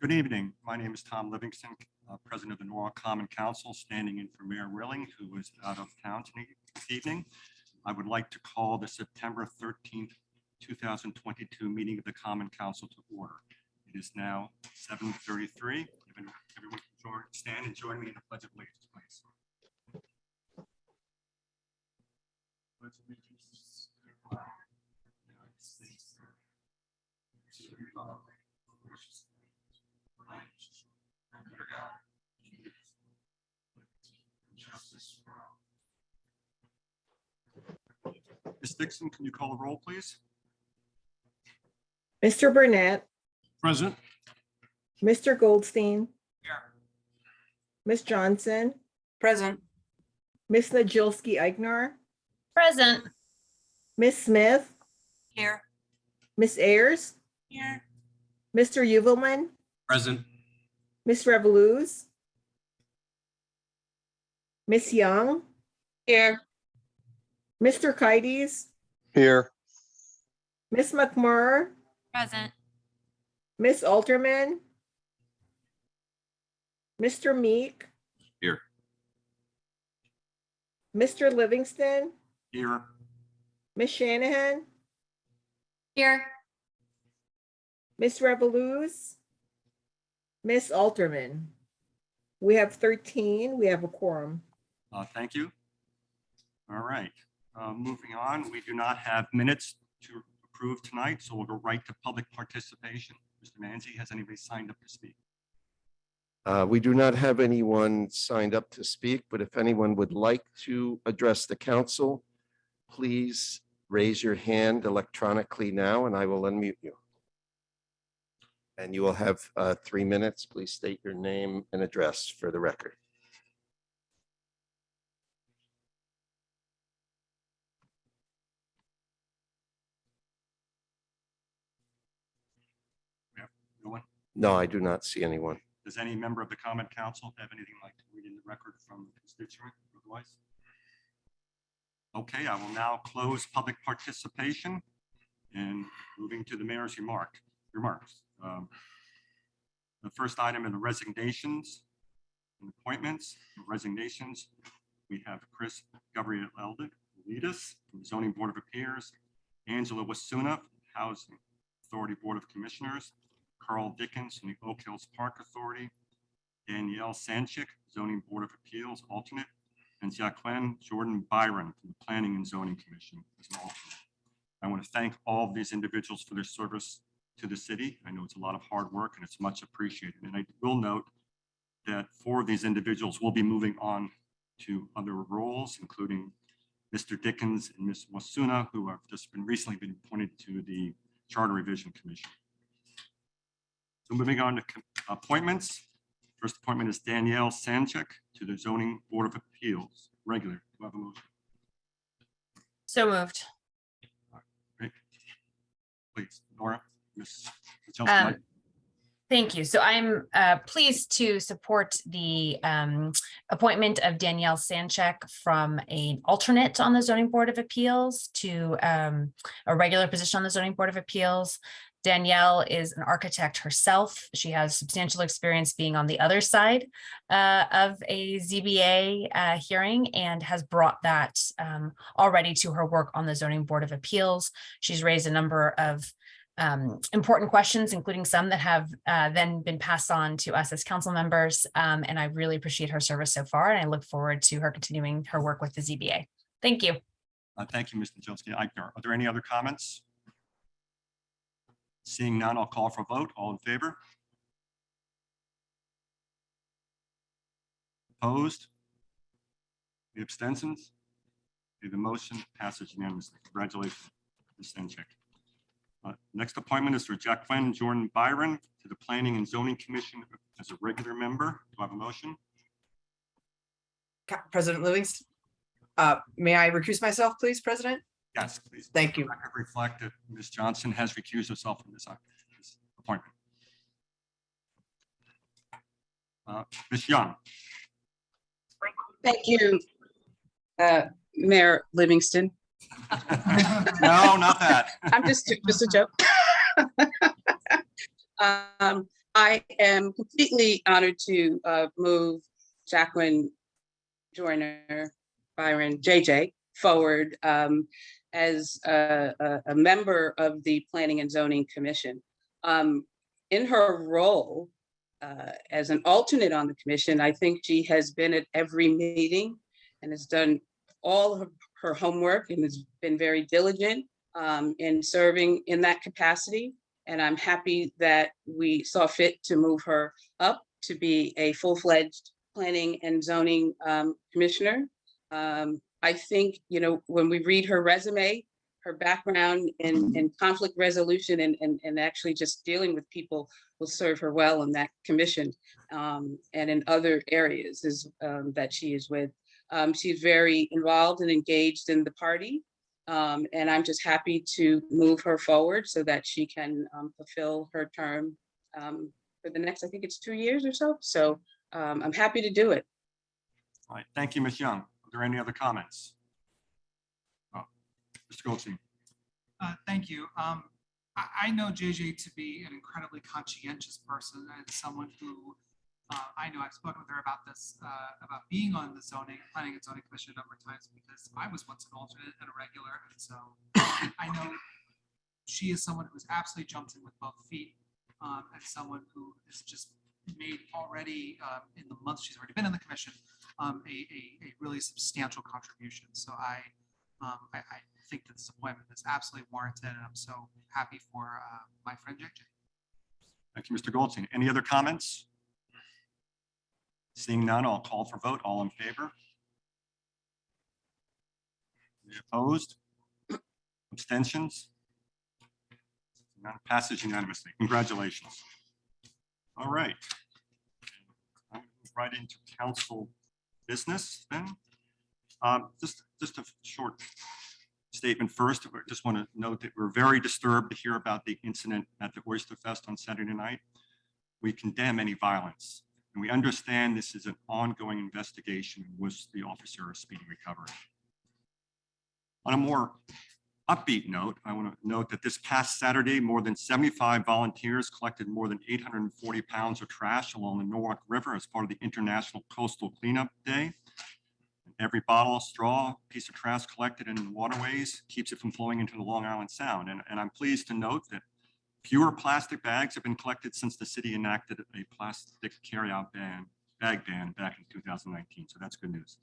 Good evening. My name is Tom Livingston, President of the Norwalk Common Council, standing in for Mayor Rilling, who is out of town this evening. I would like to call the September 13th, 2022 meeting of the Common Council to order. It is now 7:33. Everyone can stand and join me in the Pledge of Allegiance, please. Pledge allegiance to the flag of the United States, to the republic for which it stands, one nation, under God, indivisible, with liberty and justice for all. Ms. Dixon, can you call the roll, please? Mr. Burnett, Present. Mr. Goldstein, Here. Ms. Johnson, Present. Ms. Najilski-Eichner, Present. Ms. Smith, Here. Ms. Ayers, Here. Mr. Uvelman, Present. Ms. Revoluz, Ms. Young, Here. Mr. Kites, Here. Ms. McMurr, Present. Ms. Alterman, Mr. Meek, Here. Mr. Livingston, Here. Ms. Shanahan, Here. Ms. Revoluz, Ms. Alterman. We have 13. We have a quorum. Thank you. All right. Moving on, we do not have minutes to approve tonight, so we'll go right to public participation. Mr. Manzi, has anybody signed up to speak? We do not have anyone signed up to speak, but if anyone would like to address the council, please raise your hand electronically now and I will unmute you. And you will have 3 minutes. Please state your name and address for the record. No one? No, I do not see anyone. Does any member of the Common Council have anything like to read in the record from the constituent otherwise? Okay, I will now close public participation and moving to the mayor's remarks. The first item in the resignations and appointments. Resignations, we have Chris Gabrielidis from the Zoning Board of Appeals, Angela Wasuna, Housing Authority Board of Commissioners, Carl Dickens from the Oak Hills Park Authority, Danielle Sanchik, Zoning Board of Appeals, alternate, and Jacqueline Jordan Byron from the Planning and Zoning Commission as an alternate. I want to thank all of these individuals for their service to the city. I know it's a lot of hard work and it's much appreciated. And I will note that 4 of these individuals will be moving on to other roles, including Mr. Dickens and Ms. Wasuna, who have just recently been appointed to the Charter Revision Commission. So moving on to appointments. First appointment is Danielle Sanchik to the Zoning Board of Appeals, regular. Do I have a motion? So moved. Great. Please, Nora, Ms. Chelsea. Thank you. So I'm pleased to support the appointment of Danielle Sanchek from an alternate on the Zoning Board of Appeals to a regular position on the Zoning Board of Appeals. Danielle is an architect herself. She has substantial experience being on the other side of a ZBA hearing and has brought that already to her work on the Zoning Board of Appeals. She's raised a number of important questions, including some that have then been passed on to us as council members. And I really appreciate her service so far. And I look forward to her continuing her work with the ZBA. Thank you. Thank you, Ms. Najilski-Eichner. Are there any other comments? Seeing none, I'll call for a vote. All in favor? Opposed? The abstentions? Okay, the motion passes unanimously. Congratulations, Ms. Sanchik. Next appointment is for Jacqueline Jordan Byron to the Planning and Zoning Commission as a regular member. Do I have a motion? President Livingston, may I recuse myself, please, President? Yes, please. Thank you. The record reflect that Ms. Johnson has recused herself from this appointment. Ms. Young. Thank you, Mayor Livingston. No, not that. I'm just a joke. I am completely honored to move Jacqueline Joyner, Byron, JJ forward as a member of the Planning and Zoning Commission. In her role as an alternate on the commission, I think she has been at every meeting and has done all of her homework and has been very diligent in serving in that capacity. And I'm happy that we saw fit to move her up to be a full-fledged planning and zoning commissioner. I think, when we read her resume, her background in conflict resolution and actually just dealing with people will serve her well in that commission and in other areas that she is with. She's very involved and engaged in the party. And I'm just happy to move her forward so that she can fulfill her term for the next, I think it's 2 years or so. So I'm happy to do it. All right, thank you, Ms. Young. Are there any other comments? Oh, Mr. Goldstein. Thank you. I know JJ to be an incredibly conscientious person and someone who I know I've spoken with her about this, about being on the planning and zoning commission a number of times because I was once an alternate and a regular. And so I know she is someone who's absolutely jumped in with both feet and someone who has just made already in the months she's already been in the commission a really substantial contribution. So I think that this appointment is absolutely warranted, and I'm so happy for my friend JJ. Thank you, Mr. Goldstein. Any other comments? Seeing none, I'll call for vote. All in favor? Any opposed? Abstentions? None. Passes unanimously. Congratulations. All right. I'm right into council business then. Just a short statement first. I just want to note that we're very disturbed to hear about the incident at the Oyster Fest on Saturday night. We condemn any violence, and we understand this is an ongoing investigation and wish the officer a speedy recovery. On a more upbeat note, I want to note that this past Saturday, more than 75 volunteers collected more than 840 pounds of trash along the Norwalk River as part of the International Coastal Cleanup Day. Every bottle, straw, piece of trash collected in the waterways keeps it from flowing into the Long Island Sound. And I'm pleased to note that fewer plastic bags have been collected since the city enacted a plastic carryout bag ban back in 2019. So that's good news.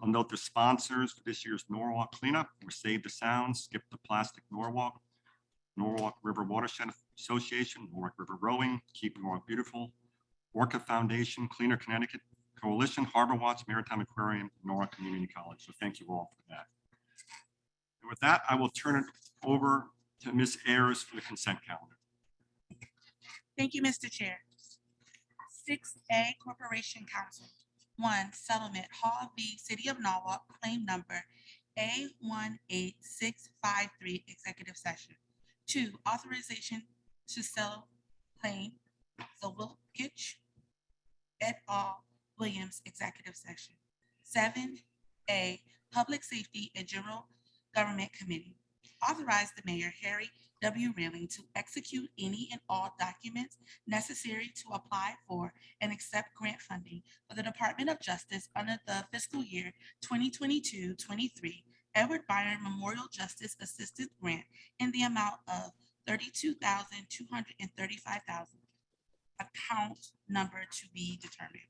I'll note the sponsors for this year's Norwalk cleanup were Save the Sound, Skip the Plastic Norwalk, Norwalk River Watershed Association, Norwalk River Rowing, Keep Norwalk Beautiful, Orca Foundation, Cleaner Connecticut Coalition, Harbor Watch, Maritime Aquarium, Norwalk Community College. So thank you all for that. And with that, I will turn it over to Ms. Ayers for the consent calendar. Thank you, Mr. Chair. 6A Corporation Council. 1. Settlement Hall v. City of Norwalk, claim number A18653, executive session. 2. Authorization to settle claim Zawilkich et al. Williams, executive session. 7A Public Safety and General Government Committee. Authorize the mayor, Harry W. Railing, to execute any and all documents necessary to apply for and accept grant funding for the Department of Justice under the fiscal year 2022-23 Edward Byron Memorial Justice Assistance Grant in the amount of $32,235. Account number to be determined.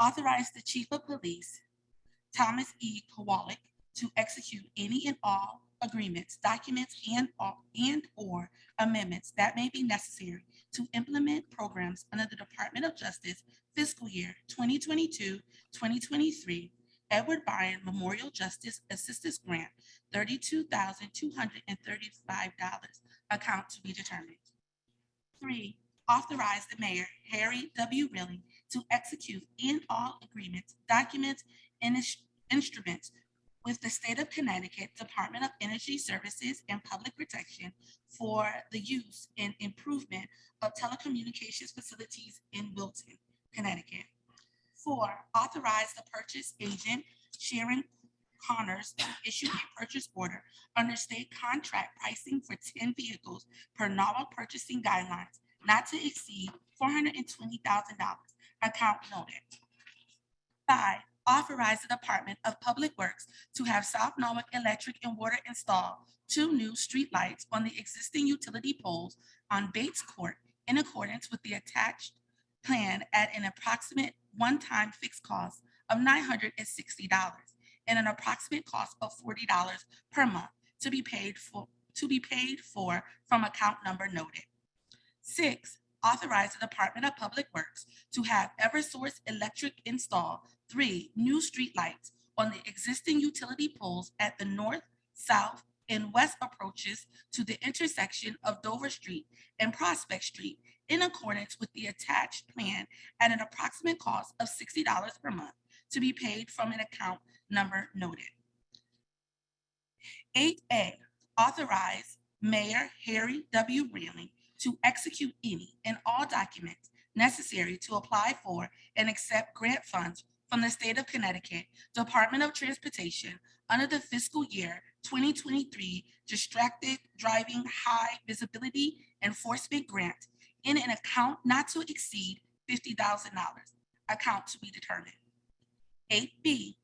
Authorize the Chief of Police, Thomas E. Kowalik, to execute any and all agreements, documents, and or amendments that may be necessary to implement programs under the Department of Justice fiscal year 2022-2023 Edward Byron Memorial Justice Assistance Grant, $32,235. Account to be determined. 3. Authorize the mayor, Harry W. Railing, to execute in all agreements, documents, and instruments with the State of Connecticut Department of Energy Services and Public Protection for the use and improvement of telecommunications facilities in Wilton, Connecticut. 4. Authorize the purchase agent, Sharon Connors, to issue a purchase order under state contract pricing for 10 vehicles per Norwalk purchasing guidelines not to exceed $420,000. Account noted. 5, authorize the Department of Public Works to have South Norwalk Electric and Water install 2 new streetlights on the existing utility poles on Bates Court in accordance with the attached plan at an approximate one-time fixed cost of $960 and an approximate cost of $40 per month to be paid for from account number noted. 6, authorize the Department of Public Works to have Eversource Electric install 3 new streetlights on the existing utility poles at the north, south, and west approaches to the intersection of Dover Street and Prospect Street in accordance with the attached plan at an approximate cost of $60 per month to be paid from an account number noted. 8A, authorize Mayor Harry W. Railing to execute any and all documents necessary to apply for and accept grant funds from the state of Connecticut Department of Transportation under the fiscal year 2023 Distracted Driving High Visibility Enforcement Grant in an account not to exceed $50,000, account to be determined. 8B,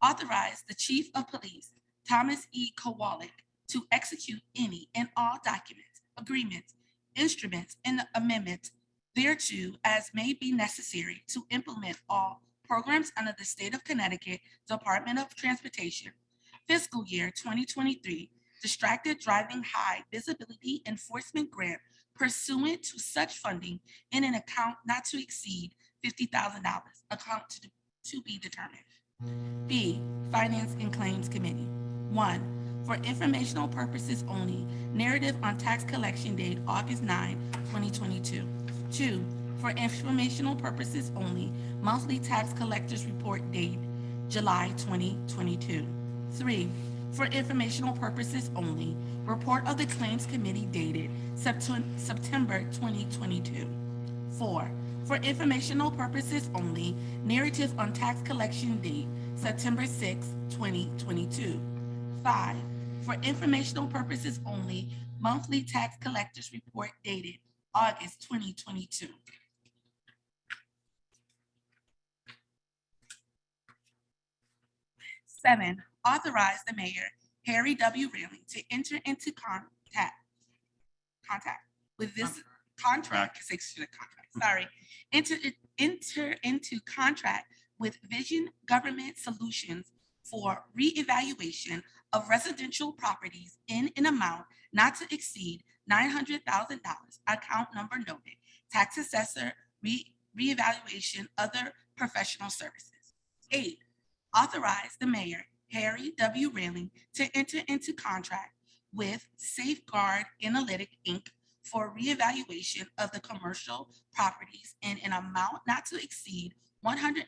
authorize the Chief of Police, Thomas E. Kowalik, to execute any and all documents, agreements, instruments, and amendments thereto as may be necessary to implement all programs under the State of Connecticut Department of Transportation fiscal year 2023 Distracted Driving High Visibility Enforcement Grant pursuant to such funding in an account not to exceed $50,000, account to be determined. B, Finance and Claims Committee. 1, for informational purposes only, narrative on tax collection date August 9, 2022. 2, for informational purposes only, monthly tax collectors report date July 2022. 3, for informational purposes only, report of the Claims Committee dated September 2022. 4, for informational purposes only, narrative on tax collection date September 6, 2022. 5, for informational purposes only, monthly tax collectors report dated August 2022. Seven, authorize the mayor, Harry W. Railing, to enter into contract with this contract, enter into contract with Vision Government Solutions for reevaluation of residential properties in an amount not to exceed $900,000, account number noted, tax assessor reevaluation, other professional services. 8, authorize the mayor, Harry W. Railing, to enter into contract with Safeguard Analytic, Inc. for reevaluation of the commercial properties in an amount not to exceed $160,000.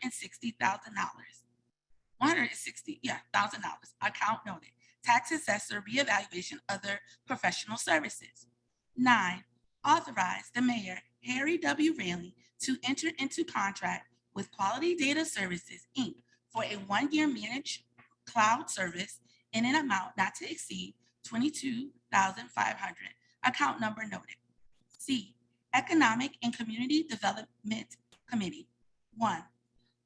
$160,000, account noted, tax assessor reevaluation, other professional services. 9, authorize the mayor, Harry W. Railing, to enter into contract with Quality Data Services, Inc. for a 1-year managed cloud service in an amount not to exceed $22,500, account number noted. C, Economic and Community Development Committee. 1,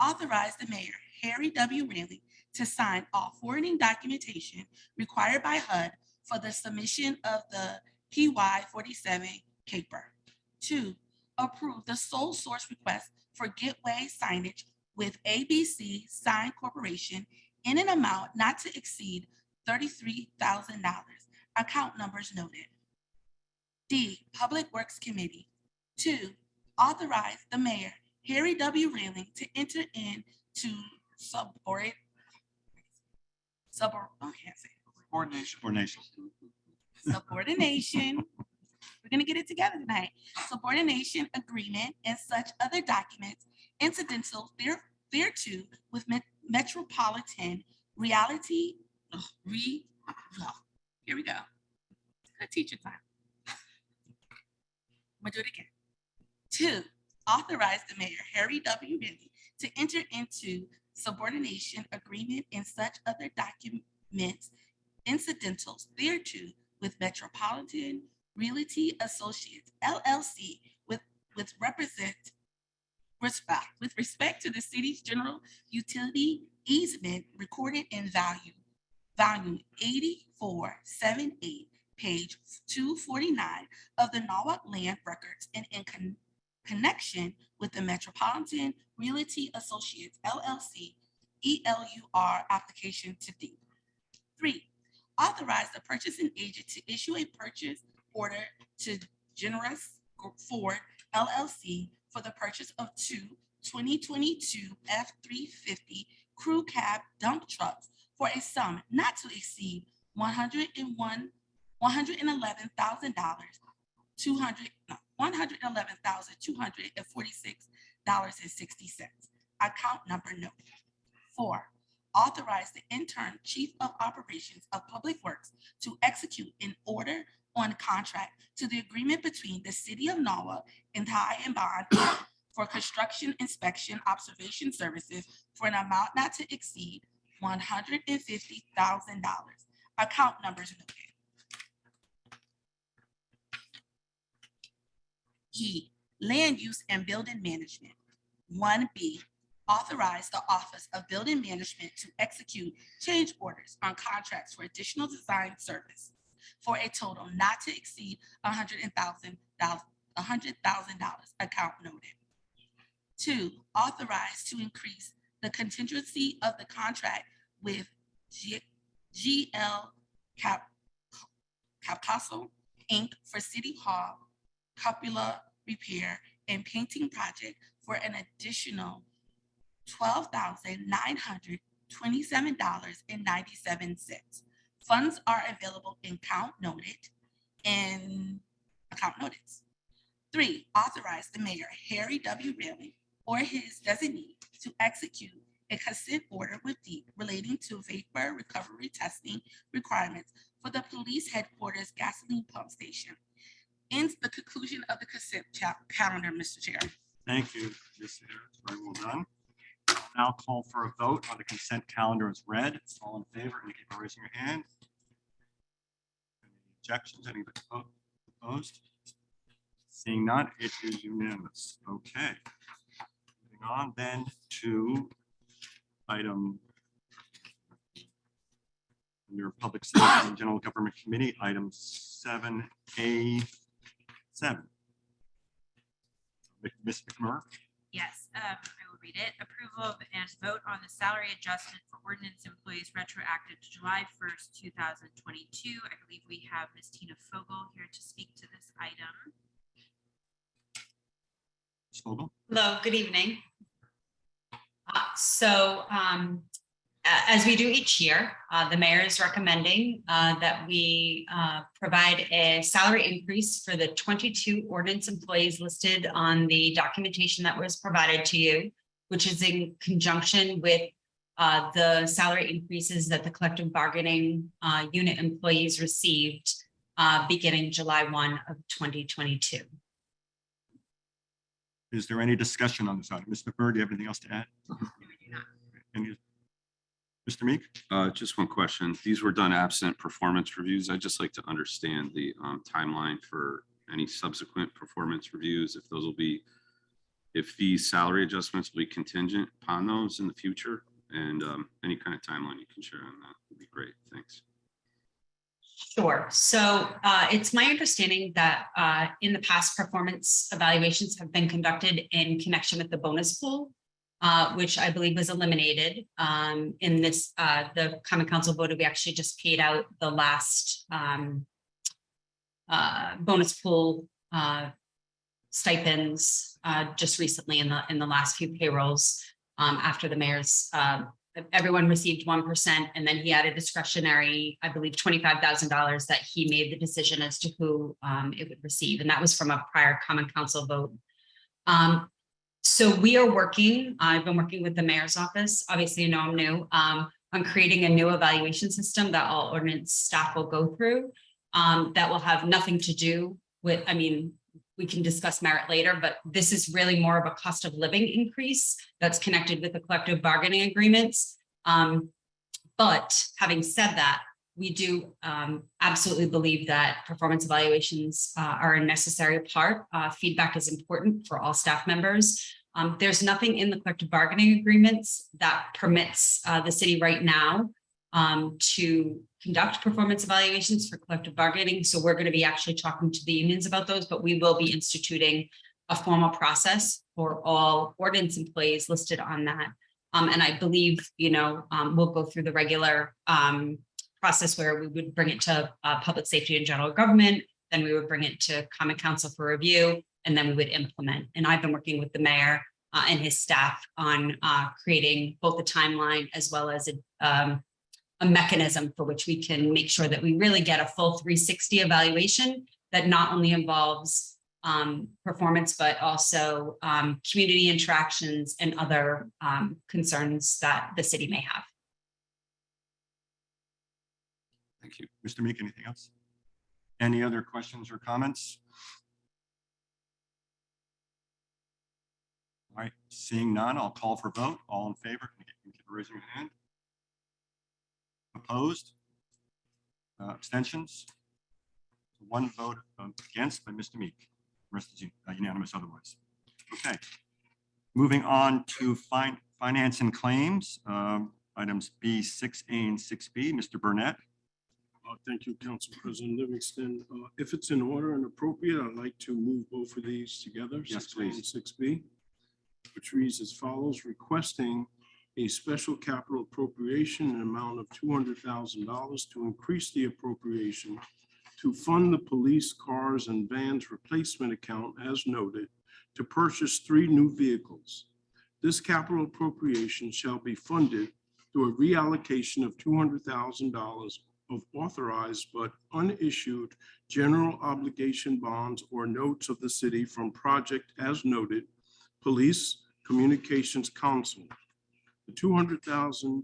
authorize the mayor, Harry W. Railing, to sign all forwarding documentation required by HUD for the submission of the PY47 CAPER. 2, approve the sole source request for Getway signage with ABC Sign Corporation in an amount not to exceed $33,000, account numbers noted. D, Public Works Committee. 2, authorize the mayor, Harry W. Railing, to enter into subordination. We're going to get it together tonight. Subordination agreement and such other documents incidental thereto with Metropolitan Reality. Here we go. Good teacher time. I'm going to do it again. 2, authorize the mayor, Harry W. Railing, to enter into subordination agreement and such other documents incidentals thereto with Metropolitan Realty Associates LLC with respect to the city's general utility easement recorded in volume 8478, page 249 of the Norwalk Land Records and in connection with the Metropolitan Realty Associates LLC ELUR application to D. 3, authorize the purchasing agent to issue a purchase order to Generous Ford LLC for the purchase of two 2022 F-350 crew cab dump trucks for a sum not to exceed $111,200, $111,246.60. Account number noted. 4, authorize the interim Chief of Operations of Public Works to execute an order on contract to the agreement between the City of Norwalk and Ty and Bond for construction inspection observation services for an amount not to exceed $150,000. Account numbers noted. E, land use and building management. 1B, authorize the Office of Building Management to execute change orders on contracts for additional design service for a total not to exceed $100,000. Account noted. 2, authorize to increase the contingency of the contract with GL Capcastle Inc. for City Hall cupola repair and painting project for an additional $12,927.97. Funds are available in account noted and account notice. 3, authorize the mayor, Harry W. Railing, or his designee to execute a consent order with D relating to vapor recovery testing requirements for the police headquarters gasoline pump station. Ends the conclusion of the consent calendar, Mr. Chair. Thank you, Ms. Harris. Very well done. Now call for a vote on the consent calendar as read. All in favor, indicate by raising your hand. Any objections? Any opposed? Seeing none, it is unanimous. Okay. Moving on then to item under Public Safety and General Government Committee, item 7A7. Ms. McMurray. Yes, I will read it. Approval and vote on the salary adjustment for ordinance employees retroactive to July 1st, 2022. I believe we have Ms. Tina Fogel here to speak to this item. Ms. Vogel. Hello, good evening. As we do each year, the mayor is recommending that we provide a salary increase for the 22 ordinance employees listed on the documentation that was provided to you, which is in conjunction with the salary increases that the collective bargaining unit employees received beginning July 1 of 2022. Is there any discussion on this item? Ms. McMurray, do you have anything else to add? Any- Mr. Meek? Just one question. These were done absent performance reviews. I'd just like to understand the timeline for any subsequent performance reviews, if those will be, if these salary adjustments will be contingent upon those in the future, and any kind of timeline you can share on that would be great. Thanks. Sure. So it's my understanding that in the past, performance evaluations have been conducted in connection with the bonus pool, which I believe was eliminated in this, the Common Council voted, we actually just paid out the last bonus pool stipends just recently in the last few payrolls after the mayor's, everyone received 1%, and then he had a discretionary, I believe, $25,000 that he made the decision as to who it would receive, and that was from a prior Common Council vote. So we are working, I've been working with the mayor's office, obviously, you know, I'm new, on creating a new evaluation system that all ordinance staff will go through that will have nothing to do with, I mean, we can discuss merit later, but this is really more of a cost of living increase that's connected with the collective bargaining agreements. But having said that, we do absolutely believe that performance evaluations are a necessary part. Feedback is important for all staff members. There's nothing in the collective bargaining agreements that permits the city right now to conduct performance evaluations for collective bargaining. So we're going to be actually talking to the unions about those, but we will be instituting a formal process for all ordinance employees listed on that. And I believe, we'll go through the regular process where we would bring it to public safety and general government, then we would bring it to common council for review, and then we would implement. And I've been working with the mayor and his staff on creating both a timeline as well as a mechanism for which we can make sure that we really get a full 360 evaluation that not only involves performance, but also community interactions and other concerns that the city may have. Thank you. Mr. Meek, anything else? Any other questions or comments? All right, seeing none, I'll call for vote. All in favor, can you keep raising your hand? Opposed? Abstentions? One vote against by Mr. Meek. The rest is unanimous otherwise. Okay. Moving on to finance and claims, items B, 6A and 6B. Mr. Burnett. Thank you, Council President Livingston. If it's in order and appropriate, I'd like to move both of these together. Yes, 6A please. and 6B, which reads as follows: requesting a special capital appropriation in an amount of $200,000 to increase the appropriation to fund the police cars and vans replacement account as noted to purchase 3 new vehicles. This capital appropriation shall be funded through a reallocation of $200,000 of authorized but unissued general obligation bonds or notes of the city from project as noted, Police Communications Council. The $200,000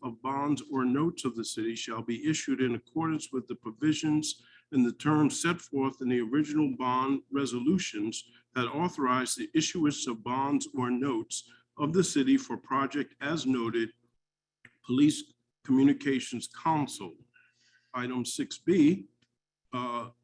of bonds or notes of the city shall be issued in accordance with the provisions and the terms set forth in the original bond resolutions that authorize the issuance of bonds or notes of the city for project as noted, Police Communications Council. Item 6B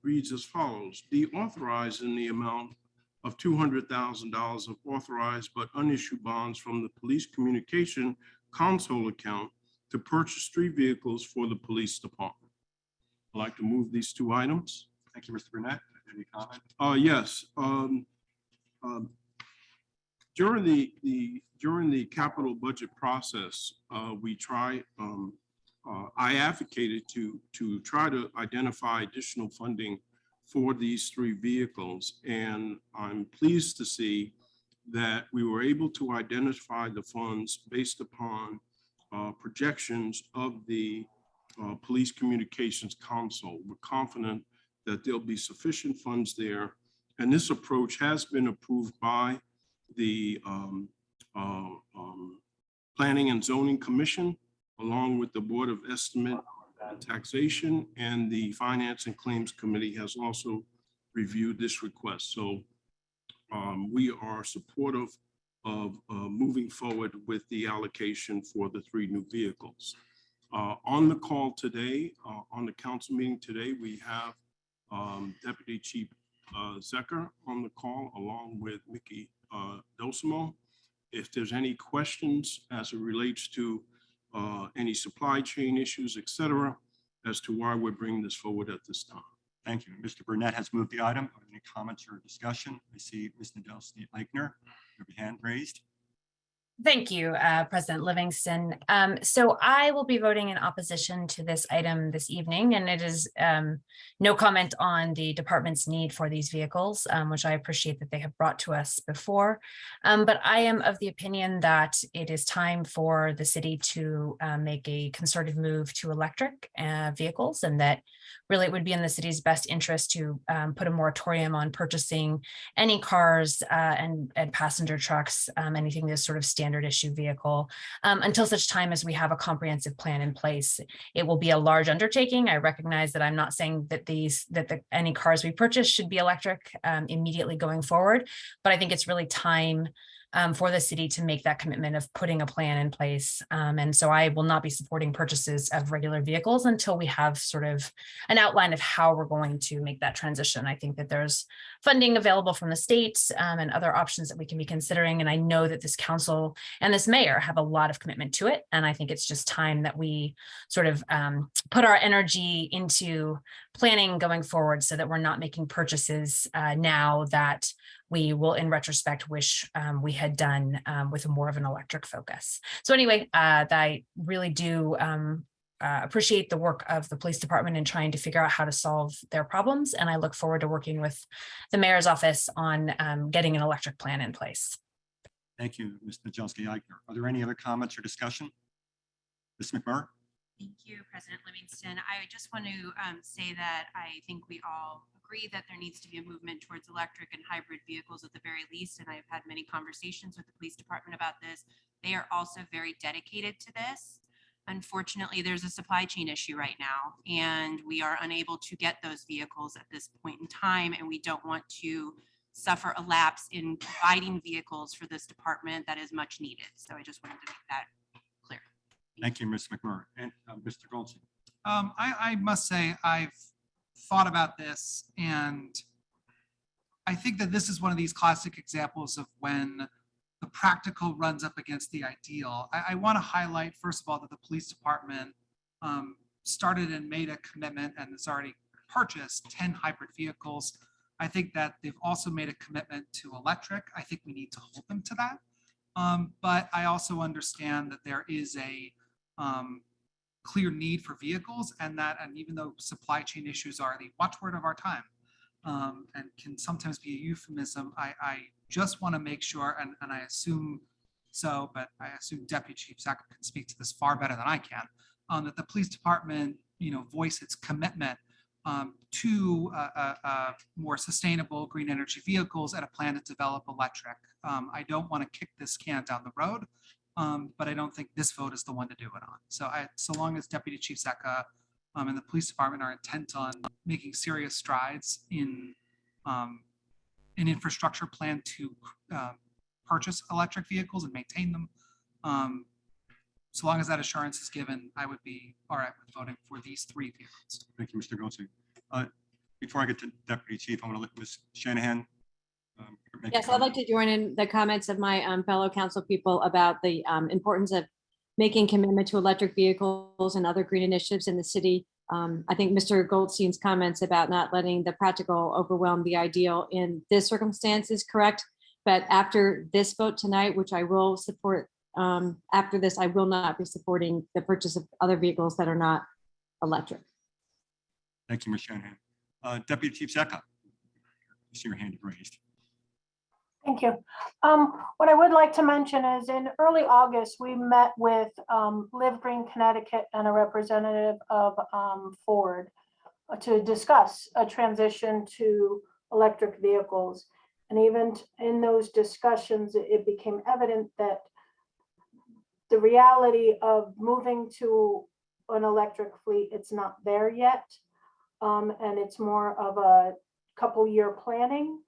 reads as follows: be authorized in the amount of $200,000 of authorized but unissued bonds from the Police Communication Council account to purchase 3 vehicles for the police department. I'd like to move these 2 items. Thank you, Mr. Burnett. Any comment? Yes. During the capital budget process, I advocated to try to identify additional funding for these 3 vehicles, and I'm pleased to see that we were able to identify the funds based upon projections of the Police Communications Council. We're confident that there'll be sufficient funds there, and this approach has been approved by the Planning and Zoning Commission, along with the Board of Estimate and Taxation, and the Finance and Claims Committee has also reviewed this request. So we are supportive of moving forward with the allocation for the 3 new vehicles. On the call today, on the council meeting today, we have Deputy Chief Zecker on the call, along with Mickey Dosimo. If there's any questions as it relates to any supply chain issues, et cetera, as to why we're bringing this forward at this time. Thank you. Mr. Burnett has moved the item. Are there any comments or discussion? I see Ms. Nadelsky Eichner, your hand raised. Thank you, President Livingston. So I will be voting in opposition to this item this evening, and it is no comment on the department's need for these vehicles, which I appreciate that they have brought to us before. But I am of the opinion that it is time for the city to make a concerted move to electric vehicles, and that really it would be in the city's best interest to put a moratorium on purchasing any cars and passenger trucks, anything that's sort of standard issue vehicle, until such time as we have a comprehensive plan in place. It will be a large undertaking. I recognize that I'm not saying that any cars we purchase should be electric immediately going forward, but I think it's really time for the city to make that commitment of putting a plan in place. And so I will not be supporting purchases of regular vehicles until we have sort of an outline of how we're going to make that transition. I think that there's funding available from the state and other options that we can be considering. And I know that this council and this mayor have a lot of commitment to it. And I think it's just time that we sort of put our energy into planning going forward so that we're not making purchases now that we will in retrospect wish we had done with more of an electric focus. So anyway, I really do appreciate the work of the police department in trying to figure out how to solve their problems. And I look forward to working with the mayor's office on getting an electric plan in place. Thank you, Ms. Nadjelski-Eichner. Are there any other comments or discussion? Ms. McMurray? Thank you, President Livingston. I just want to say that I think we all agree that there needs to be a movement towards electric and hybrid vehicles at the very least. And I've had many conversations with the police department about this. They are also very dedicated to this. Unfortunately, there's a supply chain issue right now, and we are unable to get those vehicles at this point in time. And we don't want to suffer a lapse in providing vehicles for this department that is much needed. So I just wanted to make that clear. Thank you, Ms. McMurray. And Mr. Goldstein. I must say, I've thought about this, and I think that this is one of these classic examples of when the practical runs up against the ideal. I want to highlight, first of all, that the police department started and made a commitment and has already purchased 10 hybrid vehicles. I think that they've also made a commitment to electric. I think we need to hold them to that. But I also understand that there is a clear need for vehicles, and even though supply chain issues are the watchword of our time and can sometimes be a euphemism, I just want to make sure, and I assume so, but I assume Deputy Chief Zaka can speak to this far better than I can, that the police department, voice its commitment to more sustainable green energy vehicles and a plan to develop electric. I don't want to kick this can down the road, but I don't think this vote is the one to do it on. So long as Deputy Chief Zaka and the police department are intent on making serious strides in an infrastructure plan to purchase electric vehicles and maintain them, so long as that assurance is given, I would be all right with voting for these 3 vehicles. Thank you, Mr. Goldstein. Before I get to Deputy Chief, I want to let Ms. Shanahan make a Yes, I'd like comment. to join in the comments of my fellow council people about the importance of making commitment to electric vehicles and other green initiatives in the city. I think Mr. Goldstein's comments about not letting the practical overwhelm the ideal in this circumstance is correct. But after this vote tonight, which I will support, after this, I will not be supporting the purchase of other vehicles that are not electric. Thank you, Ms. Shanahan. Deputy Chief Zaka, I see your hand raised. Thank you. What I would like to mention is in early August, we met with Live Green Connecticut and a representative of Ford to discuss a transition to electric vehicles. And even in those discussions, it became evident that the reality of moving to an electric fleet, it's not there yet. And it's more of a couple-year planning.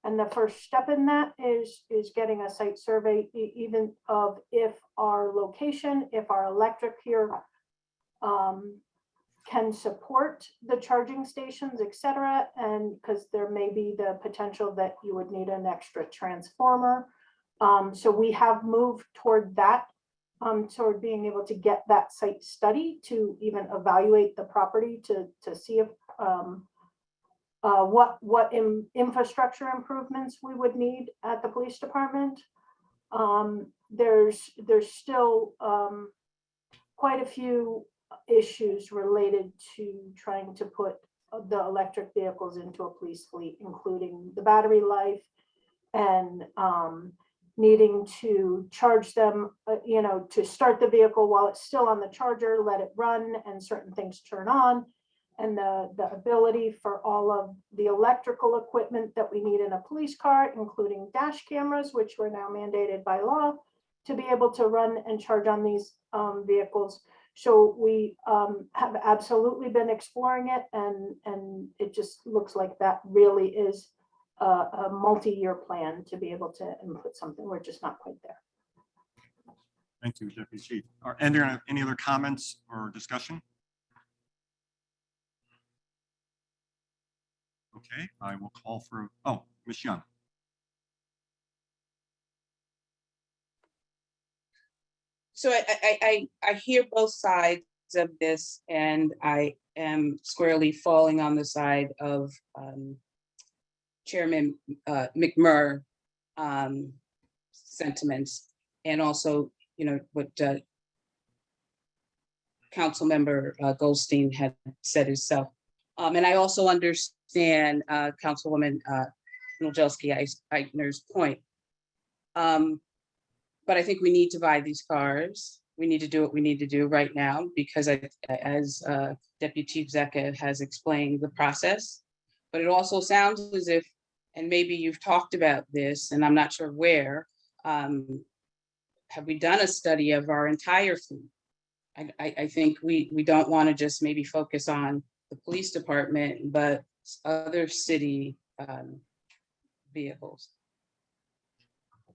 And the first step in that is getting a site survey, even of if our location, if our electric here can support the charging stations, et cetera. And because there may be the potential that you would need an extra transformer. So we have moved toward that, toward being able to get that site study to even evaluate the property to see if what infrastructure improvements we would need at the police department. There's still quite a few issues related to trying to put the electric vehicles into a police fleet, including the battery life and needing to charge them, to start the vehicle while it's still on the charger, let it run, and certain things turn on. And the ability for all of the electrical equipment that we need in a police car, including dash cameras, which were now mandated by law, to be able to run and charge on these vehicles. So we have absolutely been exploring it, and it just looks like that really is a multi-year plan to be able to input something. We're just not quite there. Thank you, Deputy Chief. Are there any other comments or discussion? Okay, I will call for, oh, Ms. Young. So I hear both sides of this, and I am squarely falling on the side of Chairman McMurr sentiments, and also, you know, what Councilmember Goldstein had said himself. And I also understand Councilwoman Nojelski-Eichner's point. But I think we need to buy these cars. We need to do what we need to do right now, because as Deputy Chief Zeka has explained the process, but it also sounds as if, and maybe you've talked about this, and I'm not sure where, have we done a study of our entire fleet? I think we don't want to just maybe focus on the police department, but other city vehicles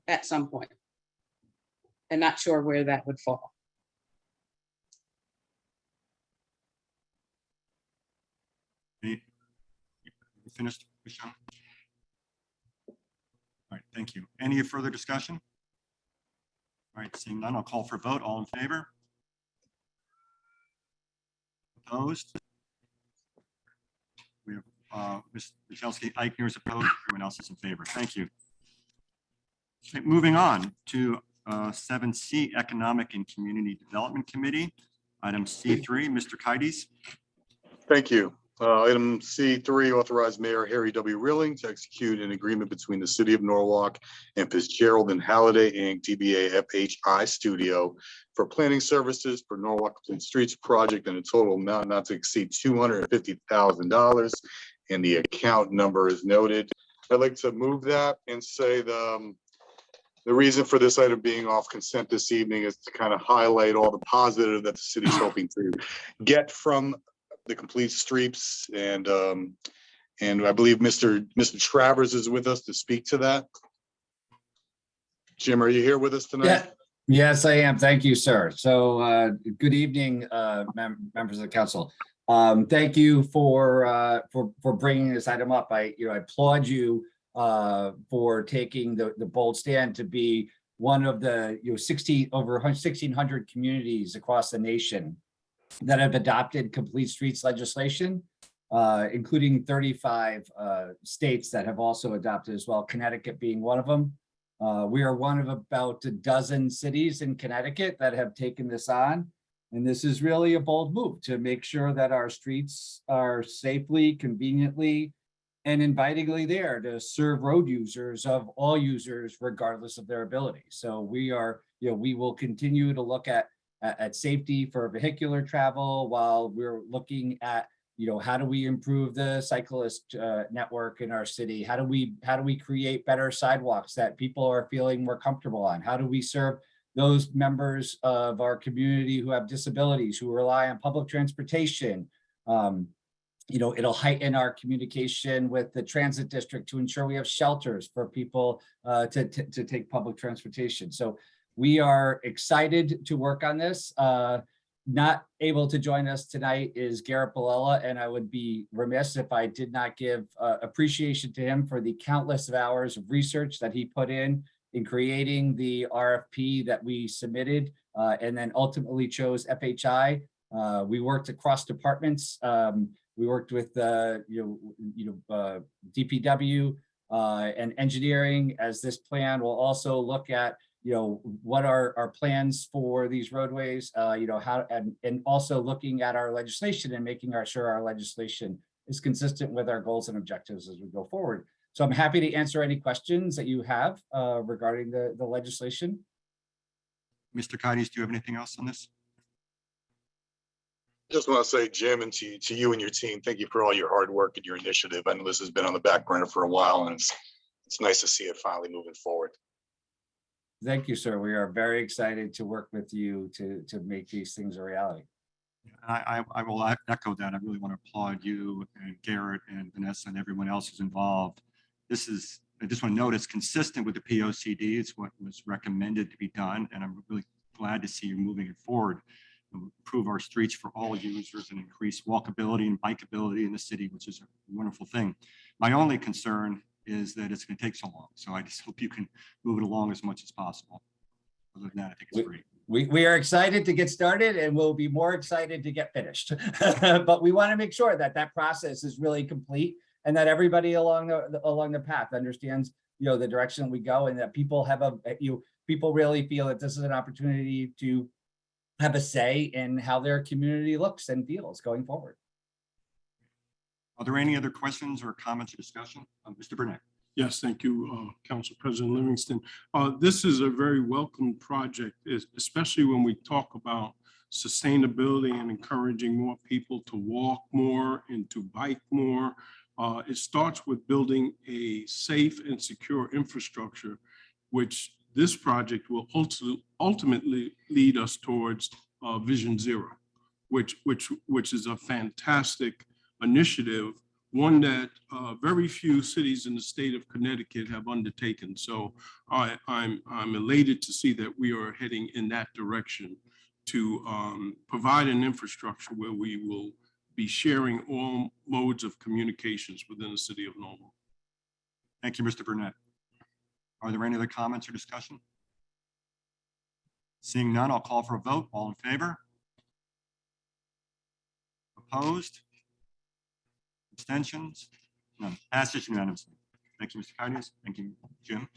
at some point. And not sure where that would fall. You finished, Michelle? All right, thank you. Any further discussion? All right, seeing none, I'll call for vote. All in favor? Opposed? We have Ms. Nojelski-Eichner is opposed. Everyone else is in favor. Thank you. Okay, moving on to 7C, Economic and Community Development Committee. Item C3, Mr. Kides. Thank you. Item C3, authorize Mayor Harry W. Rilling to execute an agreement between the City of Norwalk and Fitzgerald and Halliday Inc., DBA FHI Studio, for planning services for Norwalk Complete Streets project in a total amount not to exceed $250,000. And the account number is noted. I'd like to move that and say the reason for this item being off consent this evening is to kind of highlight all the positive that the city's hoping to get from the complete streets, and I believe Mr. Travers is with us to speak to that. Jim, are you here with us tonight? Yeah. Yes, I am. Thank you, sir. So good evening, members of the council. Thank you for bringing this item up. I applaud you for taking the bold stand to be one of the over 1,600 communities across the nation that have adopted complete streets legislation, including 35 states that have also adopted as well, Connecticut being one of them. We are one of about a dozen cities in Connecticut that have taken this on. And this is really a bold move to make sure that our streets are safely, conveniently, and invitingly there to serve road users of all users, regardless of their ability. So we are, we will continue to look at safety for vehicular travel while we're looking at, how do we improve the cyclist network in our city? How do we create better sidewalks that people are feeling more comfortable on? How do we serve those members of our community who have disabilities, who rely on public transportation? It'll heighten our communication with the transit district to ensure we have shelters for people to take public transportation. So we are excited to work on this. Not able to join us tonight is Garrett Bilella, and I would be remiss if I did not give appreciation to him for the countless of hours of research that he put in creating the RFP that we submitted and then ultimately chose FHI. We worked across departments. We worked with DPW and engineering, as this plan will also look at what are our plans for these roadways, how and also looking at our legislation and making sure our legislation is consistent with our goals and objectives as we go forward. So I'm happy to answer any questions that you have regarding the legislation. Mr. Kides, do you have anything else on this? Just want to say, Jim, and to you and your team, thank you for all your hard work and your initiative. I know this has been on the back burner for a while, and it's nice to see it finally moving forward. Thank you, sir. We are very excited to work with you to make these things a reality. I will echo that. I really want to applaud you and Garrett and Vanessa and everyone else who's involved This is, I just want to note, it's consistent with the POCD. It's what was recommended to be done, and I'm really glad to see you moving it forward. Improve our streets for all users and increase walkability and bikeability in the city, which is a wonderful thing. My only concern is that it's going to take so long. So I just hope you can move it along as much as possible. Other than that, I think it's great. We are excited to get started, and we'll be more excited to get finished. But we want to make sure that that process is really complete and that everybody along the path understands, the direction we go, and that people have people really feel that this is an opportunity to have a say in how their community looks and feels going forward. Are there any other questions or comments or discussion? Mr. Burnett. Yes, thank you, Council President Livingston. This is a very welcome project, especially when we talk about sustainability and encouraging more people to walk more and to bike more. It starts with building a safe and secure infrastructure, which this project will ultimately lead us towards Vision Zero, which is a fantastic initiative, one that very few cities in the state of Connecticut have undertaken. So I'm elated to see that we are heading in that direction to provide an infrastructure where we will be sharing all modes of communications within the city of Norwalk. Thank you, Mr. Burnett. Are there any other comments or discussion? Seeing none, I'll call for a vote. All in favor? Opposed? Abstentions? None. Passes unanimously. Thank you, Mr. Kaides. Thank you, Jim.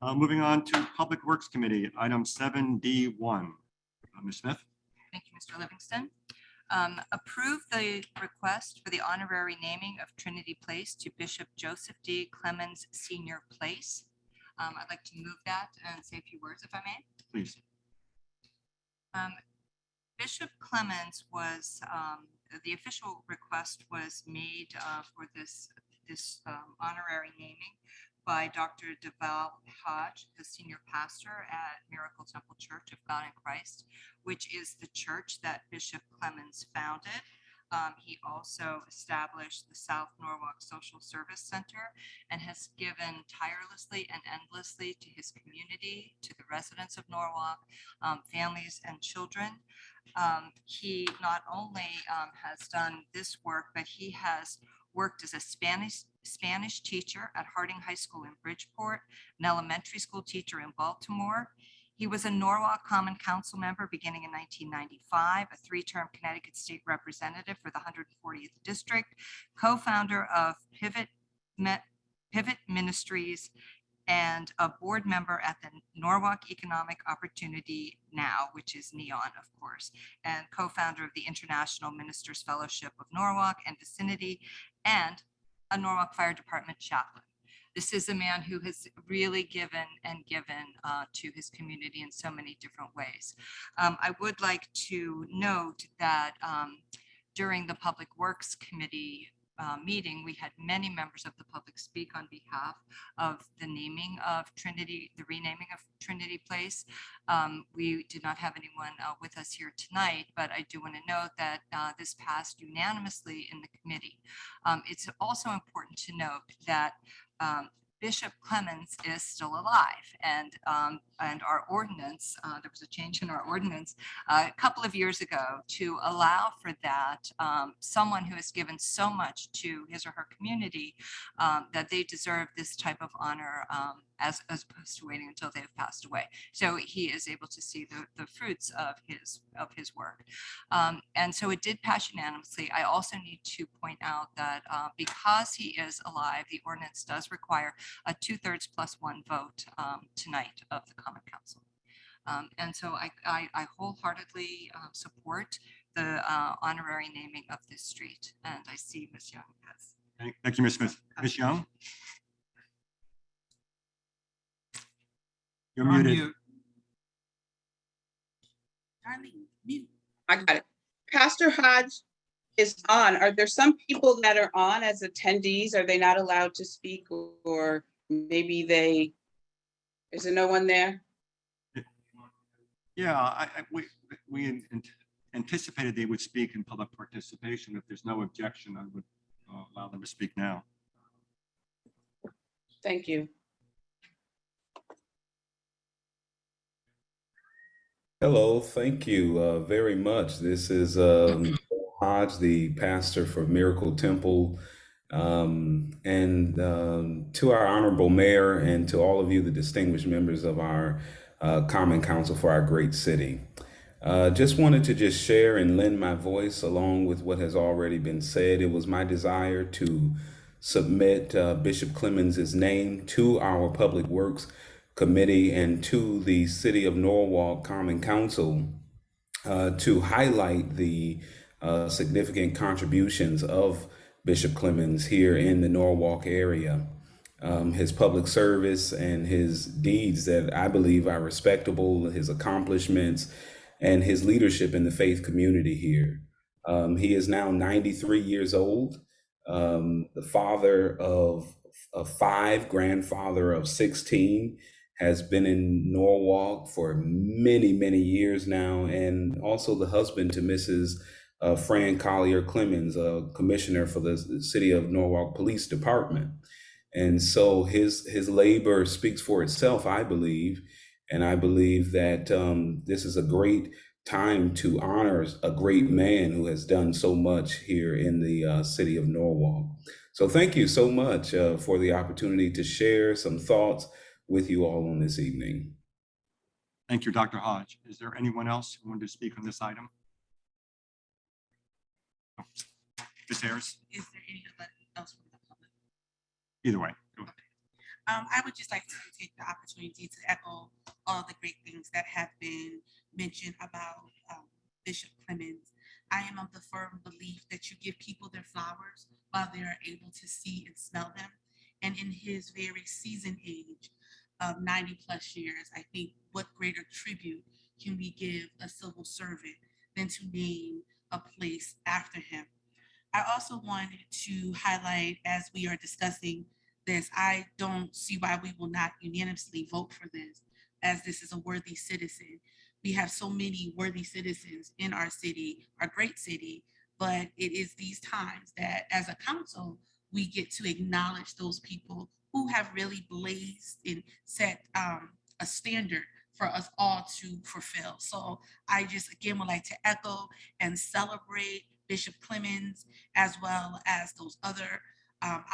Moving on to Public Works Committee, item 7D1. Ms. Smith? Thank you, Mr. Livingston. Approve the request for the honorary naming of Trinity Place to Bishop Joseph D. Clemens Senior Place. I'd like to move that and say a few words, if I may. Please. Bishop Clemens was, the official request was made for this honorary naming by Dr. Deval Hodge, the senior pastor at Miracle Temple Church of God in Christ, which is the church that Bishop Clemens founded. He also established the South Norwalk Social Service Center and has given tirelessly and endlessly to his community, to the residents of Norwalk, families and children. He not only has done this work, but he has worked as a Spanish teacher at Harding High School in Bridgeport, an elementary school teacher in Baltimore. He was a Norwalk Common Council member beginning in 1995, a three-term Connecticut State Representative for the 140th District, co-founder of Pivot Ministries, and a board member at the Norwalk Economic Opportunity Now, which is NEON, of course, and co-founder of the International Ministers Fellowship of Norwalk and Vicinity, and a Norwalk Fire Department chaplain. This is a man who has really given and given to his community in so many different ways. I would like to note that during the Public Works Committee meeting, we had many members of the public speak on behalf of the naming of Trinity, the renaming of Trinity Place. We did not have anyone with us here tonight, but I do want to note that this passed unanimously in the committee. It's also important to note that Bishop Clemens is still alive, and our ordinance, there was a change in our ordinance a couple of years ago to allow for that someone who has given so much to his or her community that they deserve this type of honor as opposed to waiting until they have passed away. So he is able to see the fruits of his work. And so it did pass unanimously. I also need to point out that because he is alive, the ordinance does require a 2/3 + 1 vote tonight of the Common Council. And so I wholeheartedly support the honorary naming of this street. And I see Ms. Young has. Thank you, Ms. Smith. Ms. Young? You're On muted. mute. Darlene, mute. I got it. Pastor Hodge is on. Are there some people that are on as attendees? Are they not allowed to speak, or maybe is there no one there? Yeah, we anticipated they would speak in public participation. If there's no objection, I would allow them to speak now. Thank you. Hello, thank you very much. This is Hodge, the pastor for Miracle Temple. And to our honorable mayor and to all of you, the distinguished members of our Common Council for our great city. Just wanted to just share and lend my voice along with what has already been said. It was my desire to submit Bishop Clemens' name to our Public Works Committee and to the City of Norwalk Common Council to highlight the significant contributions of Bishop Clemens here in the Norwalk area. His public service and his deeds that I believe are respectable, his accomplishments, and his leadership in the faith community here. He is now 93 years old, the father of 5, grandfather of 16, has been in Norwalk for many, many years now, and also the husband to Mrs. Fran Collier Clemens, commissioner for the City of Norwalk Police Department. And so his labor speaks for itself, I believe. And I believe that this is a great time to honor a great man who has done so much here in the City of Norwalk. So thank you so much for the opportunity to share some thoughts with you all on this evening. Thank you, Dr. Hodge. Is there anyone else who wanted to speak on this item? Oh, Ms. Harris? Is there anyone else from the public? Either way, go ahead. I would just like to take the opportunity to echo all the great things that have been mentioned about Bishop Clemens. I am of the firm belief that you give people their flowers while they are able to see and smell them. And in his very seasoned age of 90 plus years, I think what greater tribute can we give a civil servant than to name a place after him? I also wanted to highlight, as we are discussing this, I don't see why we will not unanimously vote for this, as this is a worthy citizen. We have so many worthy citizens in our city, our great city, but it is these times that as a council, we get to acknowledge those people who have really blazed and set a standard for us all to fulfill. So I just again would like to echo and celebrate Bishop Clemens, as well as those other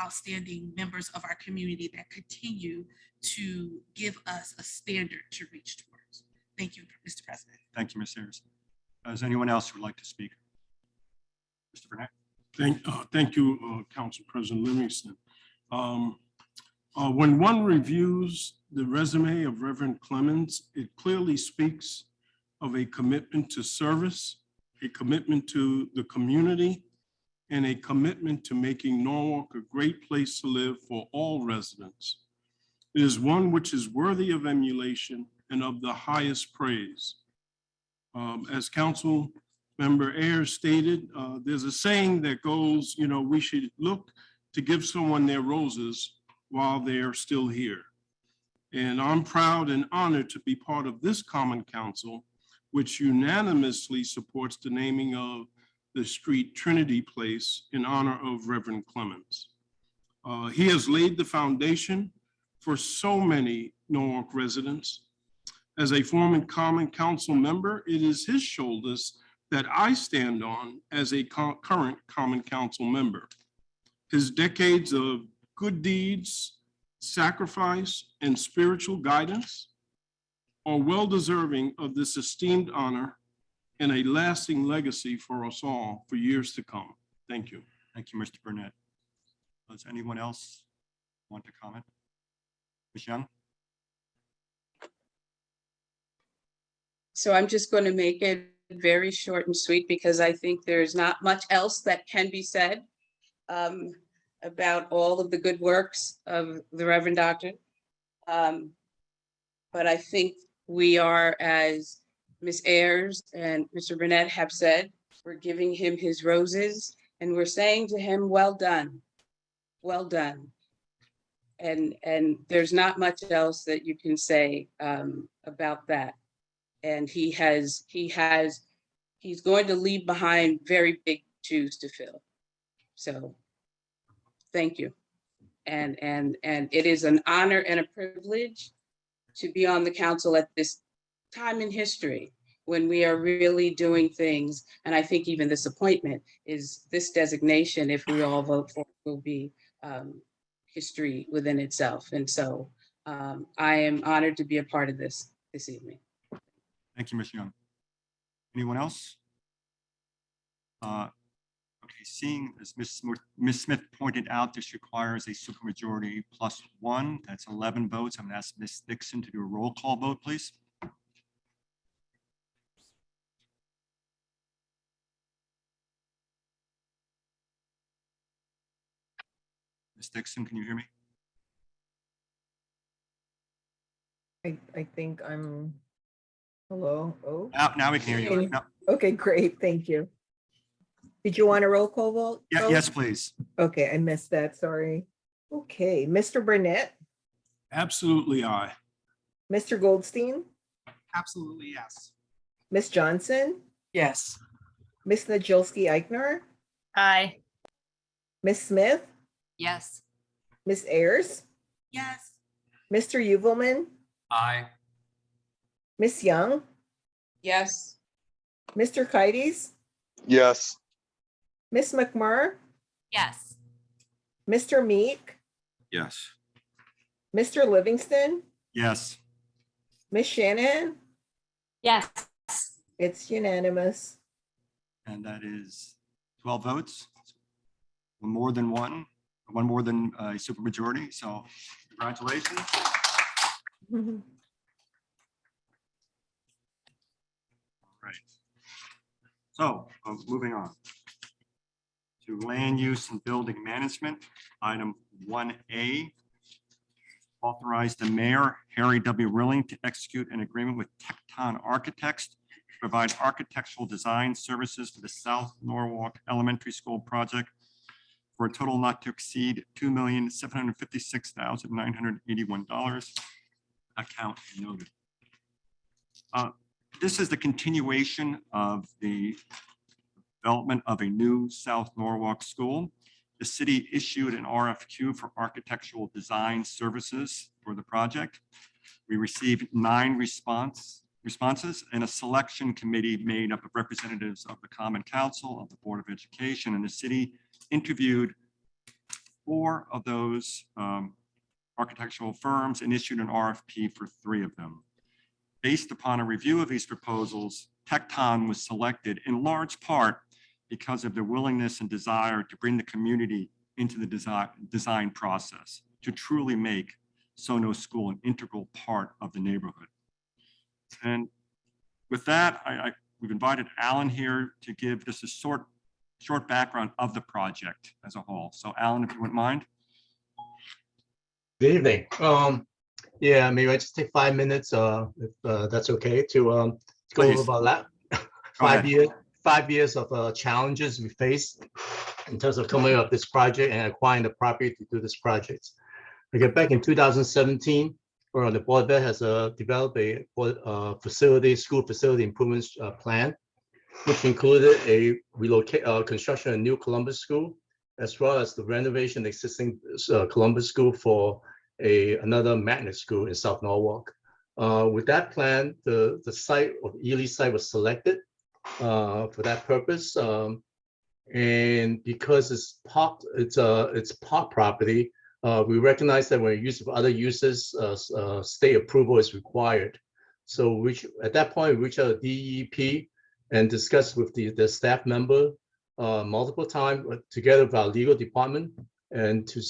outstanding members of our community that continue to give us a standard to reach towards. Thank you, Mr. President. Thank you, Ms. Harris. Is anyone else who would like to speak? Mr. Burnett? Thank you, Council President Livingston. When one reviews the resume of Reverend Clemens, it clearly speaks of a commitment to service, a commitment to the community, and a commitment to making Norwalk a great place to live for all residents. It is one which is worthy of emulation and of the highest praise. As Council Member Ayers stated, there's a saying that goes, we should look to give someone their roses while they're still here. And I'm proud and honored to be part of this Common Council, which unanimously supports the naming of the street Trinity Place in honor of Reverend Clemens. He has laid the foundation for so many Norwalk residents. As a former Common Council member, it is his shoulders that I stand on as a current Common Council member. His decades of good deeds, sacrifice, and spiritual guidance are well-deserving of this esteemed honor and a lasting legacy for us all for years to come. Thank you. Thank you, Mr. Burnett. Does anyone else want to comment? Ms. Young? So I'm just going to make it very short and sweet because I think there's not much else that can be said about all of the good works of the Reverend Doctor. But I think we are, as Ms. Ayers and Mr. Burnett have said, we're giving him his roses and we're saying to him, well done, well done. And there's not much else that you can say about that. And he's going to leave behind very big shoes to fill. So thank you. And it is an honor and a privilege to be on the council at this time in history when we are really doing things. And I think even this appointment is this designation, if we all vote for it, will be history within itself. And so I am honored to be a part of this evening. Thank you, Ms. Young. Anyone else? Okay, seeing as Ms. Smith pointed out, this requires a supermajority +1. That's 11 votes. I'm going to ask Ms. Dixon to do a roll call vote, please. Ms. Dixon, can you hear me? I think I'm, hello, oh. Now we can hear you. No. Okay, great, thank you. Did you want a roll call vote? Yeah, yes, please. Okay, I missed that, sorry. Okay, Mr. Burnett, Absolutely aye. Mr. Goldstein, Absolutely, yes. Ms. Johnson, Yes. Ms. Najolski Eichner, Aye. Ms. Smith, Yes. Ms. Ayers, Yes. Mr. Uvelman, Aye. Ms. Young, Yes. Mr. Kites, Yes. Ms. McMurr, Yes. Mr. Meek, Yes. Mr. Livingston, Yes. Ms. Shanahan, Yes. it's unanimous. And that is 12 votes. One more than one more than a supermajority. So congratulations. All right. So moving on to land use and building management, item 1A. Authorize the mayor, Harry W. Rilling, to execute an agreement with Tecton Architects to provide architectural design services for the South Norwalk Elementary School project for a total not to exceed $2,756,981. Account noted. This is the continuation of the development of a new South Norwalk school. The city issued an RFQ for architectural design services for the project. We received 9 responses and a selection committee made up of representatives of the Common Council, of the Board of Education, and the city interviewed 4 of those architectural firms and issued an RFP for 3 of them. Based upon a review of these proposals, Tecton was selected in large part because of their willingness and desire to bring the community into the design process to truly make Sono School an integral part of the neighborhood. And with that, we've invited Alan here to give just a short background of the project as a whole. So Alan, if you wouldn't mind. Good evening. Yeah, maybe I just take 5 minutes, if that's okay, to go over about that. 5 years of challenges we faced in terms of coming up with this project and acquiring the property to do this project. Okay, back in 2017, where the board has developed a school facility improvements plan, which included a construction of a new Columbus school, as well as the renovation of existing Columbus school for another magnet school in South Norwalk. With that plan, the site of Ely site was selected for that purpose. And because it's park property, we recognize that when use of other uses, state approval is required. So at that point, we reached out to DEP and discussed with the staff member multiple times together with our legal department and to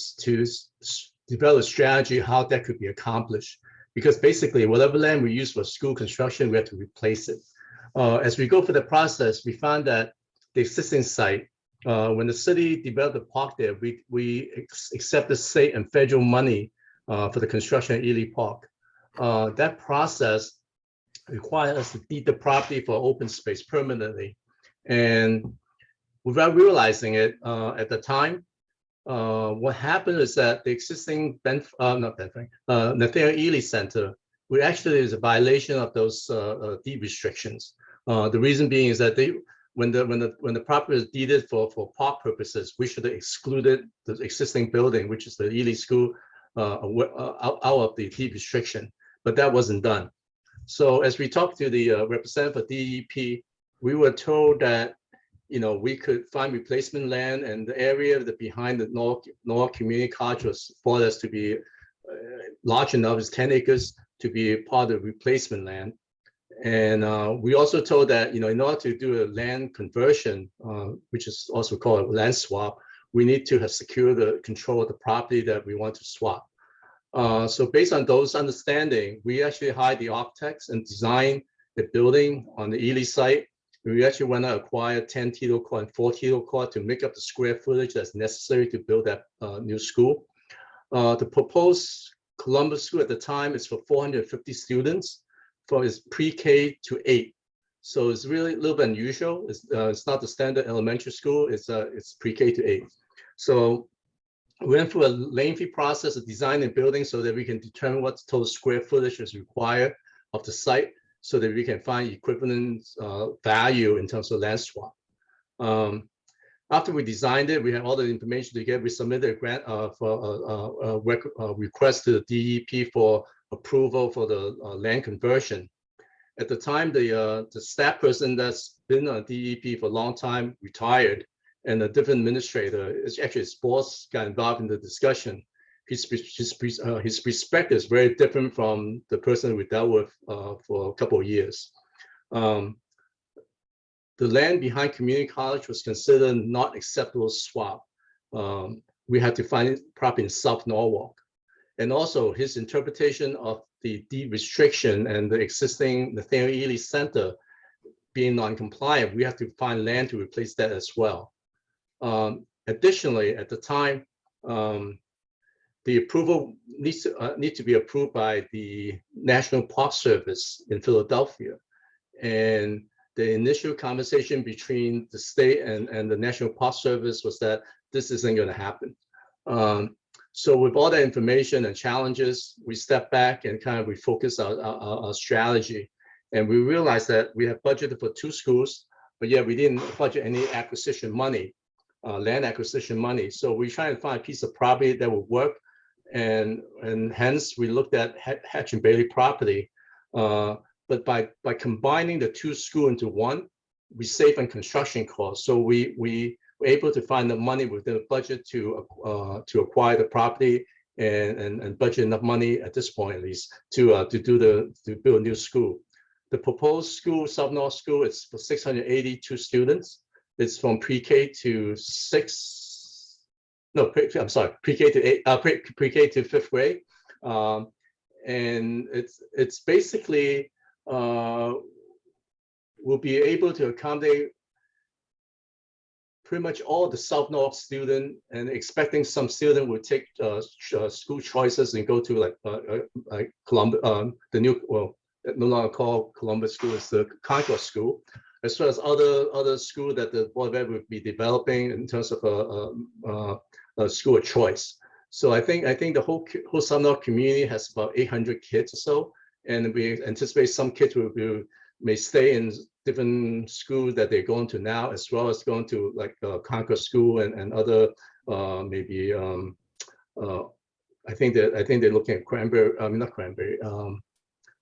develop a strategy how that could be accomplished. Because basically whatever land we use for school construction, we have to replace it. As we go through the process, we found that the existing site, when the city developed the park there, we accepted state and federal money for the construction of Ely Park. That process required us to deed the property for open space permanently. And without realizing it at the time, what happened is that the existing Nathaniel Ely Center, actually is a violation of those deed restrictions. The reason being is that when the property is deeded for park purposes, we should have excluded the existing building, which is the Ely School, out of the deed restriction, but that wasn't done. So as we talked to the representative of DEP, we were told that, you know, we could find replacement land, and the area that behind the North Community College was thought as to be large enough, as 10 acres, to be a part of replacement land. And we also told that, you know, in order to do a land conversion, which is also called a land swap, we need to have secured the control of the property that we want to swap. So based on those understanding, we actually hired the architects and designed the building on the Ely site. We actually went out and acquired 10 Tito court and 4 Tito court to make up the square footage that's necessary to build that new school. The proposed Columbus School at the time is for 450 students, for its pre-K to 8. So it's really a little bit unusual. It's not the standard elementary school. It's pre-K to 8. So we went through a lengthy process of designing building so that we can determine what total square footage is required of the site, so that we can find equivalent value in terms of land swap. After we designed it, we had all the information together. We submitted a grant for a request to the DEP for approval for the land conversion. At the time, the staff person that's been on DEP for a long time retired, and a different administrator, it's actually his boss, got involved in the discussion. His perspective is very different from the person we dealt with for a couple of years. The land behind community college was considered not acceptable swap. We had to find property in South Norwalk. And also his interpretation of the deed restriction and the existing Nathaniel Ely Center being non-compliant, we have to find land to replace that as well. Additionally, at the time, the approval needs to be approved by the National Park Service in Philadelphia. And the initial conversation between the state and the National Park Service was that this isn't going to happen. So with all that information and challenges, we stepped back and kind of refocused our strategy. And we realized that we have budgeted for 2 schools, but yet we didn't budget any acquisition money, land acquisition money. So we tried to find a piece of property that would work. And hence we looked at Hatch and Bailey property. But by combining the 2 schools into one, we save on construction costs. So we were able to find the money within the budget to acquire the property and budget enough money at this point, at least, to build a new school. The proposed school, South North School, it's for 682 students. It's from pre-K to 6. No, I'm sorry, pre-K to 8, pre-K to 5th grade, and it's basically will be able to accommodate pretty much all the South North student, and expecting some student will take school choices and go to like Columbus, the new, well, no longer called Columbus School, it's the Concord School, as well as other school that the Board of Ed will be developing in terms of a school of choice. So I think the whole South North community has about 800 kids or so, and we anticipate some kids may stay in different schools that they're going to now, as well as going to like Concord School and other maybe I think they're looking at Cranberry, not Cranberry,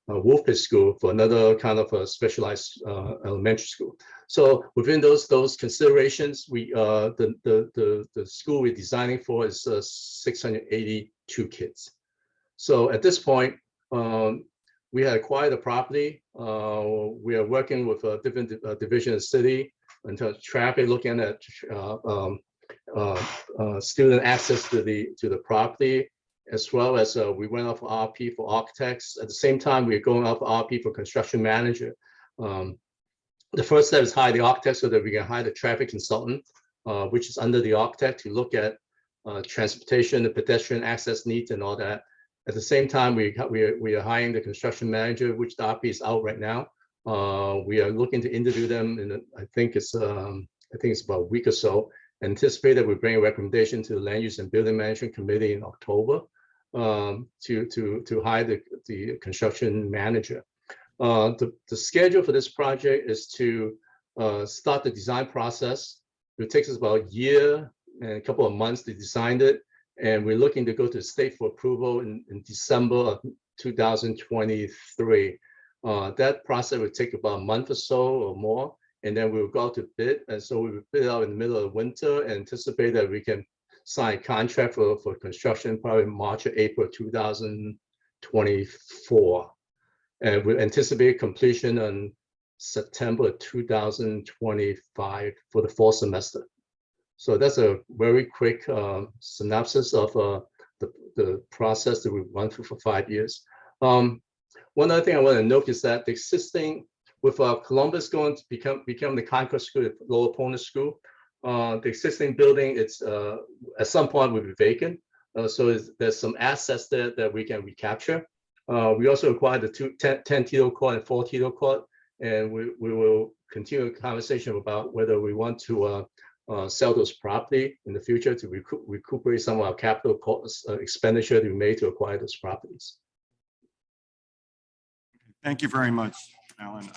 Wolf Pit School for another kind of a specialized elementary school. So within those considerations, we the school we're designing for is 682 kids. So at this point, we had acquired the property. We are working with a different division of the city in terms of traffic, looking at student access to the property, as well as we went off RP for architects. At the same time, we're going off RP for construction manager. The first step is hire the architect so that we can hire the traffic consultant, which is under the architect, to look at transportation, the pedestrian access needs and all that. At the same time, we are hiring the construction manager, which the RP is out right now. We are looking to interview them in I think it's about a week or so. Anticipate that we bring a recommendation to the Land Use and Building Management Committee in October to hire the construction manager. The schedule for this project is to start the design process. It takes us about a year and a couple of months to design it. And we're looking to go to the state for approval in December of 2023. That process would take about a month or so or more, and then we'll go out to bid. And so we will bid out in the middle of winter and anticipate that we can sign a contract for construction probably March or April 2024. And we anticipate completion on September 2025 for the fall semester. So that's a very quick synopsis of the process that we've run through for 5 years. One other thing I want to note is that the existing, with Columbus going to become the Concord School, the Lower Pona School, the existing building, it's at some point will be vacant. So there's some assets there that we can recapture. We also acquired the 10 Tito Court and 4 Tito Court, and we will continue a conversation about whether we want to sell those property in the future to recuperate some of our capital costs, expenditure that we made to acquire those properties. Thank you very much, Alan.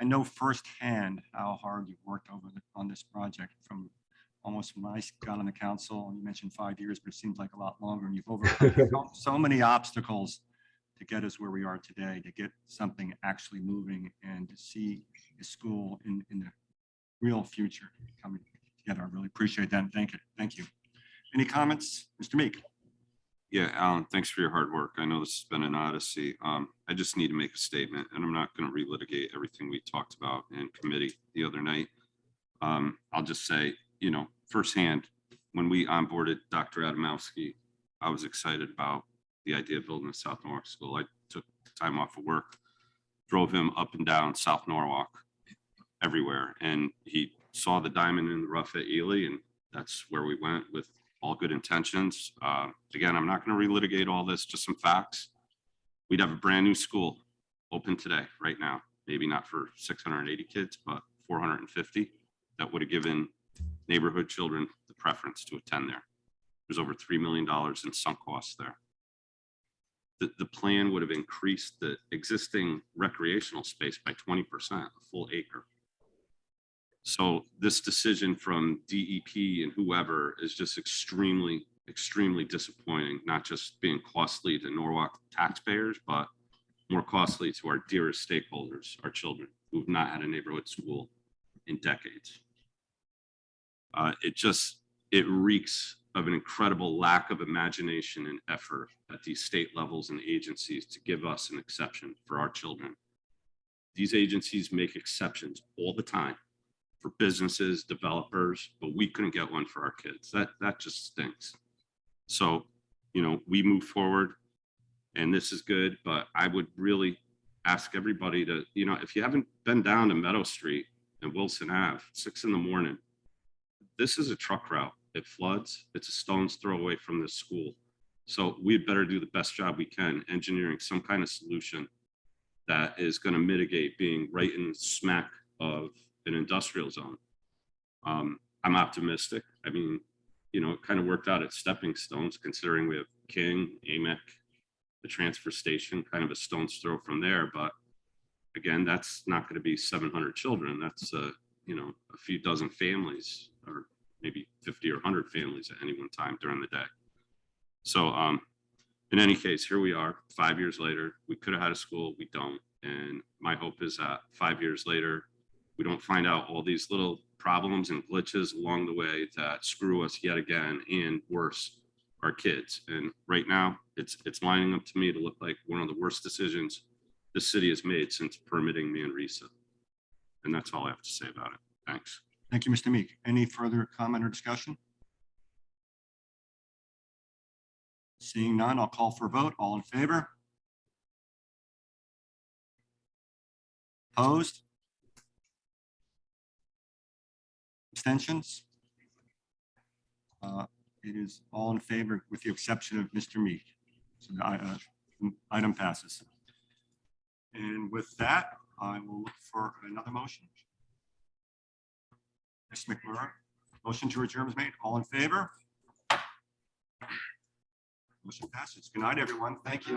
I know firsthand how hard you've worked on this project from almost when I got on the council, and you mentioned 5 years, but it seems like a lot longer, and you've overcome so many obstacles to get us where we are today, to get something actually moving and to see the school in the real future coming together. I really appreciate that, and thank you. Any comments, Mr. Meek? Yeah, Alan, thanks for your hard work. I know this has been an odyssey. I just need to make a statement, and I'm not going to relitigate everything we talked about in committee the other night. I'll just say, you know, firsthand, when we onboarded Dr. Adamowski, I was excited about the idea of building a South Norwalk school. I took time off of work, drove him up and down South Norwalk, everywhere, and he saw the diamond in the rough at Ely, and that's where we went with all good intentions. Again, I'm not going to relitigate all this, just some facts. We'd have a brand new school open today, right now, maybe not for 680 kids, but 450. That would have given neighborhood children the preference to attend there. There's over $3 million in sunk costs there. The plan would have increased the existing recreational space by 20%, a full acre. So this decision from DEP and whoever is just extremely, extremely disappointing, not just being costly to Norwalk taxpayers, but more costly to our dearest stakeholders, our children who've not had a neighborhood school in decades. It reeks of an incredible lack of imagination and effort at these state levels and agencies to give us an exception for our children. These agencies make exceptions all the time for businesses, developers, but we couldn't get one for our kids. That just stinks. So, you know, we move forward and this is good, but I would really ask everybody to, you know, if you haven't been down to Meadow Street and Wilson Ave, 6 in the morning, this is a truck route. It floods. It's a stone's throw away from this school. So we'd better do the best job we can engineering some kind of solution that is going to mitigate being right in the smack of an industrial zone. I'm optimistic. I mean, you know, it kind of worked out at stepping stones considering we have King, AMEC, the transfer station, kind of a stone's throw from there. But again, that's not going to be 700 children. That's, you know, a few dozen families or maybe 50 or 100 families at any one time during the day. So in any case, here we are 5 years later. We could have had a school, we don't. And my hope is that 5 years later, we don't find out all these little problems and glitches along the way that screw us yet again, and worse, our kids. And right now, it's lining up to me to look like one of the worst decisions the city has made since permitting Manresa. And that's all I have to say about it. Thanks. Thank you, Mr. Meek. Any further comment or discussion? Seeing none, I'll call for a vote. All in favor? Opposed? Abstentions? It is all in favor with the exception of Mr. Meek. So the item passes. And with that, I will look for another motion. Ms. McMurray, motion to adjourn is made. All in favor? Motion passes. Good night, everyone. Thank you.